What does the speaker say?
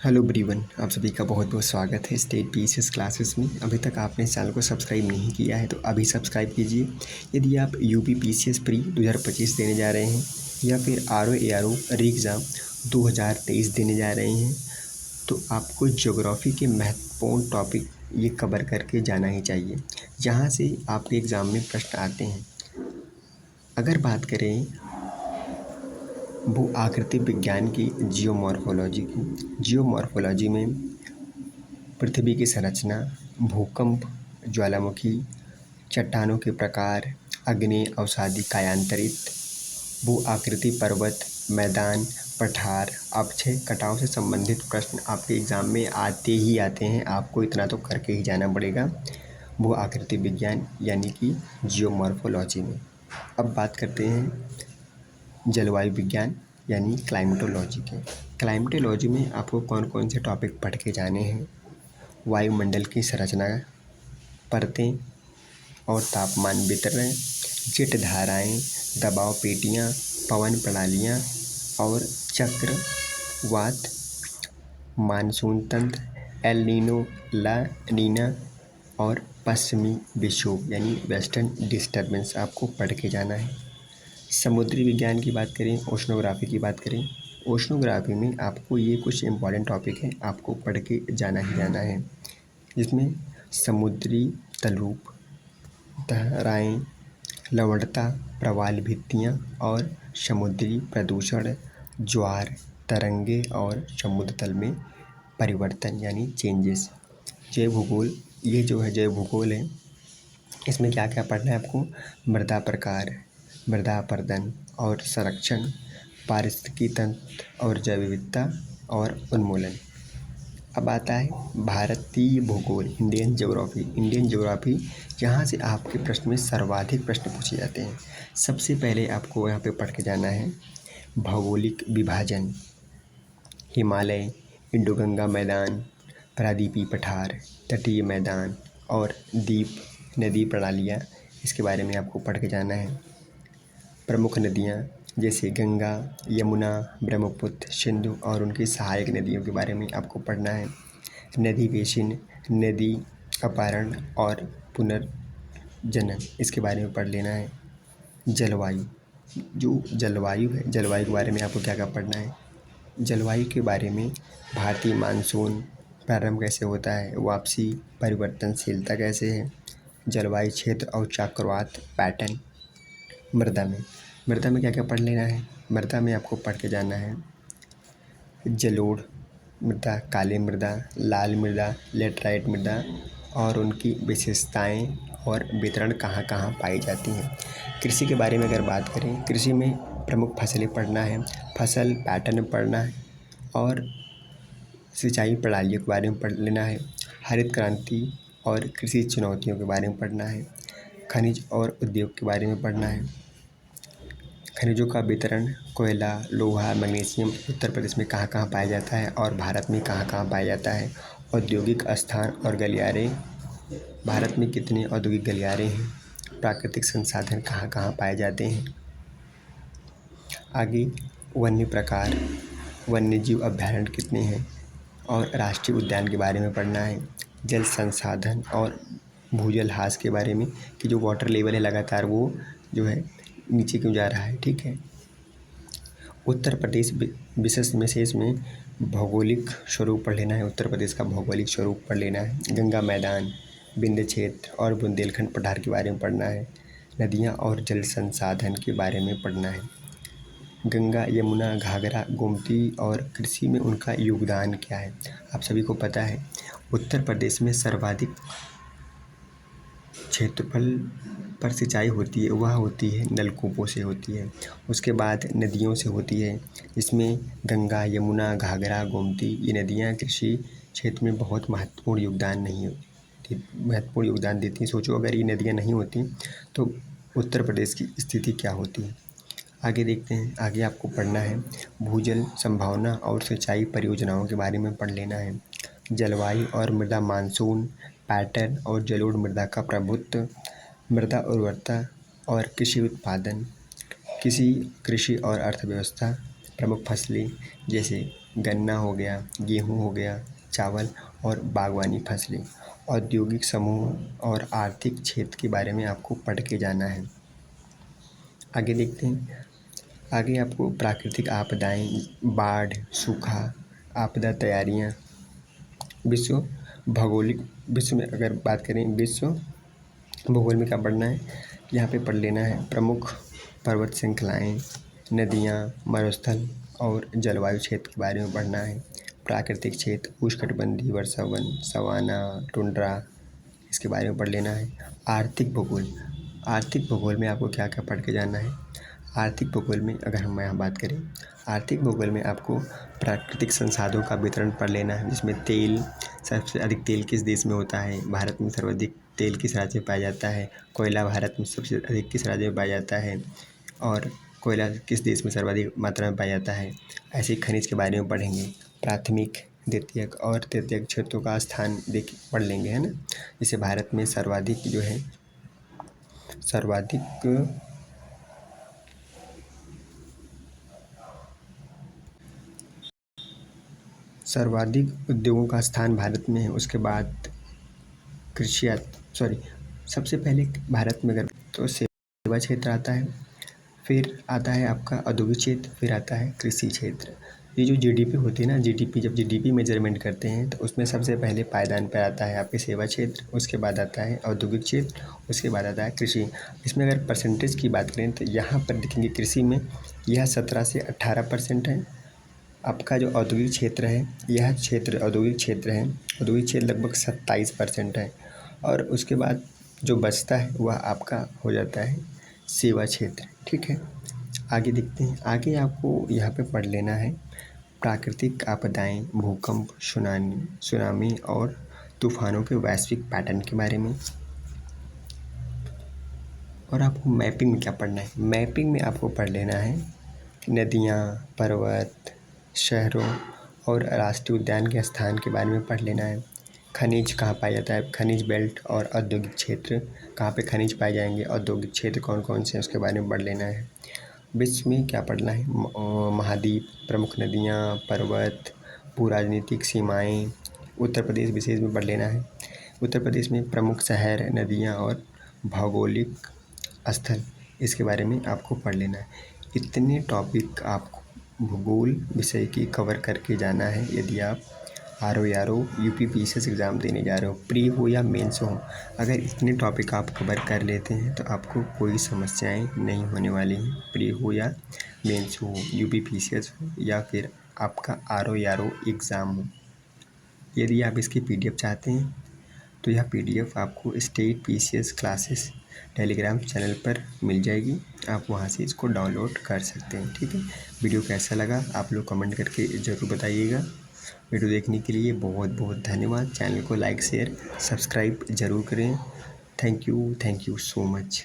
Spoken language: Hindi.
हेलो एवरीवन, आप सभी का बहुत बहुत स्वागत है स्टेट पीसीएस क्लासेस में। अभी तक आपने इस चैनल को सब्सक्राइब नहीं किया है तो अभी सब्सक्राइब कीजिए। यदि आप यूपी पीसीएस प्री 2025 देने जा रहे हैं या फिर आरओ एआरओ री एग्ज़ाम 2023 देने जा रहे हैं तो आपको ज्योग्राफी के महत्वपूर्ण टॉपिक ये कवर करके जाना ही चाहिए, जहाँ से आपके एग्ज़ाम में प्रश्न आते हैं। अगर बात करें भू आकृति विज्ञान की, जियोमॉर्फोलॉजी में पृथ्वी की संरचना, भूकंप, ज्वालामुखी, चट्टानों के प्रकार, अग्नि अवसादी कायांतरित, भू आकृति पर्वत, मैदान, पठार, अक्षय कटाव से संबंधित प्रश्न आपके एग्ज़ाम में आते ही आते हैं। आपको इतना तो करके ही जाना पड़ेगा भू आकृति विज्ञान यानी कि जियोमॉर्फोलॉजी में। अब बात करते हैं जलवायु विज्ञान यानी क्लाइमेटोलॉजी के। क्लाइमेटोलॉजी में आपको कौन कौन से टॉपिक पढ़ के जाने हैं? वायुमंडल की संरचना, परतें और तापमान वितरण, जेट धाराएं, दबाव पेटियां, पवन प्रणालियां और चक्रवात, मानसून तंत्र, एल नीनो, ला नीना और पश्चिमी विक्षोभ यानी वेस्टर्न डिस्टर्बेंस आपको पढ़ के जाना है। समुद्री विज्ञान की बात करें, ओशनोग्राफी की बात करें, ओशनोग्राफी में आपको ये कुछ इम्पॉर्टेंट टॉपिक हैं, आपको पढ़ के जाना ही जाना है, जिसमें समुद्री तलरूप, धाराएं, लवणता, प्रवाल भित्तियाँ और समुद्री प्रदूषण, ज्वार, तरंगे और समुद्र तल में परिवर्तन यानी चेंजेस। जैव भूगोल, ये जो है जैव भूगोल है, इसमें क्या क्या पढ़ना है आपको? मृदा प्रकार, मृदा अपरदन और संरक्षण, पारिस्थितिकी तंत्र और जैव विविधता और उन्मूलन। अब आता है भारतीय भूगोल, इंडियन ज्योग्राफी, जहाँ से आपके प्रश्न में सर्वाधिक प्रश्न पूछे जाते हैं। सबसे पहले आपको यहाँ पे पढ़ के जाना है भौगोलिक विभाजन, हिमालय, इंडो गंगा मैदान, प्रायद्वीपीय पठार, तटीय मैदान और द्वीप नदी प्रणालियाँ, इसके बारे में आपको पढ़ के जाना है। प्रमुख नदियाँ जैसे गंगा, यमुना, ब्रह्मपुत्र, सिंधु और उनकी सहायक नदियों के बारे में आपको पढ़ना है। नदी बेसिन, नदी अपहरण और पुनर्जनन, इसके बारे में पढ़ लेना है। जलवायु, जो जलवायु है, जलवायु के बारे में आपको क्या क्या पढ़ना है? जलवायु के बारे में भारतीय मानसून प्रारंभ कैसे होता है, वापसी, परिवर्तनशीलता कैसे है, जलवायु क्षेत्र और चक्रवात पैटर्न। मृदा में क्या क्या पढ़ लेना है? मृदा में आपको पढ़ के जाना है जलोढ़ मृदा, काली मृदा, लाल मृदा, लेटराइट मृदा और उनकी विशेषताएं और वितरण कहाँ कहाँ पाई जाती हैं। कृषि के बारे में अगर बात करें, कृषि में प्रमुख फसलें पढ़ना है, फसल पैटर्न पढ़ना है और सिंचाई प्रणालियों के बारे में पढ़ लेना है। हरित क्रांति और कृषि चुनौतियों के बारे में पढ़ना है। खनिज और उद्योग के बारे में पढ़ना है। खनिजों का वितरण, कोयला, लोहा, मैग्नीशियम उत्तर प्रदेश में कहाँ कहाँ पाया जाता है और भारत में कहाँ कहाँ पाया जाता है। औद्योगिक स्थान और गलियारे, भारत में कितने औद्योगिक गलियारे हैं। प्राकृतिक संसाधन कहाँ कहाँ पाए जाते हैं। आगे वन्य प्रकार, वन्य जीव अभ्यारण्य कितने हैं और राष्ट्रीय उद्यान के बारे में पढ़ना है। जल संसाधन और भूजल ह्रास के बारे में कि जो वाटर लेवल है लगातार वो जो है नीचे क्यों जा रहा है, ठीक है। उत्तर प्रदेश विशेष में भौगोलिक स्वरूप पढ़ लेना है। उत्तर प्रदेश का भौगोलिक स्वरूप पढ़ लेना है। गंगा मैदान, विंध्य क्षेत्र और बुंदेलखंड पठार के बारे में पढ़ना है। नदियाँ और जल संसाधन के बारे में पढ़ना है। गंगा, यमुना, घाघरा, गोमती और कृषि में उनका योगदान क्या है। आप सभी को पता है उत्तर प्रदेश में सर्वाधिक क्षेत्रफल पर सिंचाई होती है, वह होती है नलकूपों से होती है। उसके बाद नदियों से होती है, इसमें गंगा, यमुना, घाघरा, गोमती, ये नदियाँ कृषि क्षेत्र में बहुत महत्वपूर्ण योगदान देती हैं। सोचो अगर ये नदियाँ नहीं होती तो उत्तर प्रदेश की स्थिति क्या होती है। आगे देखते हैं, आगे आपको पढ़ना है भूजल संभावना और सिंचाई परियोजनाओं के बारे में पढ़ लेना है। जलवायु और मृदा मानसून पैटर्न और जलोढ़ मृदा का प्रभुत्व, मृदा उर्वरता और कृषि उत्पादन, कृषि और अर्थव्यवस्था, प्रमुख फसलें जैसे गन्ना हो गया, गेहूँ हो गया, चावल और बागवानी फसलें। औद्योगिक समूह और आर्थिक क्षेत्र के बारे में आपको पढ़ के जाना है। आगे देखते हैं। आगे आपको प्राकृतिक आपदाएं, बाढ़, सूखा, आपदा तैयारियां, विश्व भौगोलिक विश्व में अगर बात करें विश्व भूगोल में क्या पढ़ना है, यहाँ पे पढ़ लेना है प्रमुख पर्वत श्रृंखलाएँ, नदियाँ, मरुस्थल और जलवायु क्षेत्र के बारे में पढ़ना है। प्राकृतिक क्षेत्र, उष्णकटिबंधीय वर्षावन, सवाना, टुंड्रा, इसके बारे में पढ़ लेना है। आर्थिक भूगोल, आर्थिक भूगोल में आपको क्या क्या पढ़ के जाना है। आर्थिक भूगोल में अगर हम यहाँ बात करें, आर्थिक भूगोल में आपको प्राकृतिक संसाधनों का वितरण पढ़ लेना है, जिसमें तेल, सबसे अधिक तेल किस देश में होता है, भारत में सर्वाधिक तेल किस राज्य में पाया जाता है, कोयला भारत में सबसे अधिक किस राज्य में पाया जाता है, और कोयला किस देश में सर्वाधिक मात्रा में पाया जाता है। ऐसे खनिज के बारे में पढ़ेंगे। प्राथमिक, द्वितीयक और तृतीयक क्षेत्रों का स्थान देख पढ़ लेंगे, है ना। जैसे भारत में सर्वाधिक जो है सर्वाधिक उद्योगों का स्थान भारत में है। उसके बाद सबसे पहले भारत में अगर तो सेवा क्षेत्र आता है, फिर आता है आपका औद्योगिक क्षेत्र, फिर आता है कृषि क्षेत्र। ये जो जीडीपी होती है ना, जब जीडीपी मेजरमेंट करते हैं तो उसमें सबसे पहले पायदान पर आता है आपके सेवा क्षेत्र, उसके बाद आता है औद्योगिक क्षेत्र, उसके बाद आता है कृषि। इसमें अगर परसेंटेज की बात करें तो यहाँ पर देखेंगे कृषि में यह 17 से 18% है। आपका जो औद्योगिक क्षेत्र है, यह क्षेत्र औद्योगिक क्षेत्र है, औद्योगिक क्षेत्र लगभग 27% है। और उसके बाद जो बचता है वह आपका हो जाता है सेवा क्षेत्र। ठीक है, आगे देखते हैं। आगे आपको यहाँ पे पढ़ लेना है प्राकृतिक आपदाएं, भूकंप, सुनामी और तूफानों के वैश्विक पैटर्न के बारे में। और आपको मैपिंग में क्या पढ़ना है, मैपिंग में आपको पढ़ लेना है नदियाँ, पर्वत, शहरों और राष्ट्रीय उद्यान के स्थान के बारे में पढ़ लेना है। खनिज कहाँ पाया जाता है, खनिज बेल्ट और औद्योगिक क्षेत्र कहाँ पे खनिज पाए जाएंगे, औद्योगिक क्षेत्र कौन कौन से हैं उसके बारे में पढ़ लेना है। विश्व में क्या पढ़ना है, महाद्वीप, प्रमुख नदियाँ, पर्वत, भू राजनीतिक सीमाएँ। उत्तर प्रदेश विशेष में पढ़ लेना है। उत्तर प्रदेश में प्रमुख शहर, नदियाँ और भौगोलिक स्थल, इसके बारे में आपको पढ़ लेना है। इतने टॉपिक आपको भूगोल विषय की कवर करके जाना है यदि आप RO UPPCS एग्ज़ाम देने जा रहे हो, प्री हो या मेंस हो। अगर इतने टॉपिक आप कवर कर लेते हैं तो आपको कोई समस्याएं नहीं होने वाली हैं, प्री हो या मेंस हो, UPPCS हो या फिर आपका RO एग्ज़ाम हो। यदि आप इसकी PDF चाहते हैं तो यह PDF आपको state PCS classes Telegram channel पर मिल जाएगी, आप वहां से इसको डाउनलोड कर सकते हैं। ठीक है, वीडियो कैसा लगा आप लोग कमेंट करके ज़रूर बताइएगा। वीडियो देखने के लिए बहुत बहुत धन्यवाद। चैनल को लाइक शेयर सब्सक्राइब ज़रूर करें। Thank you so much.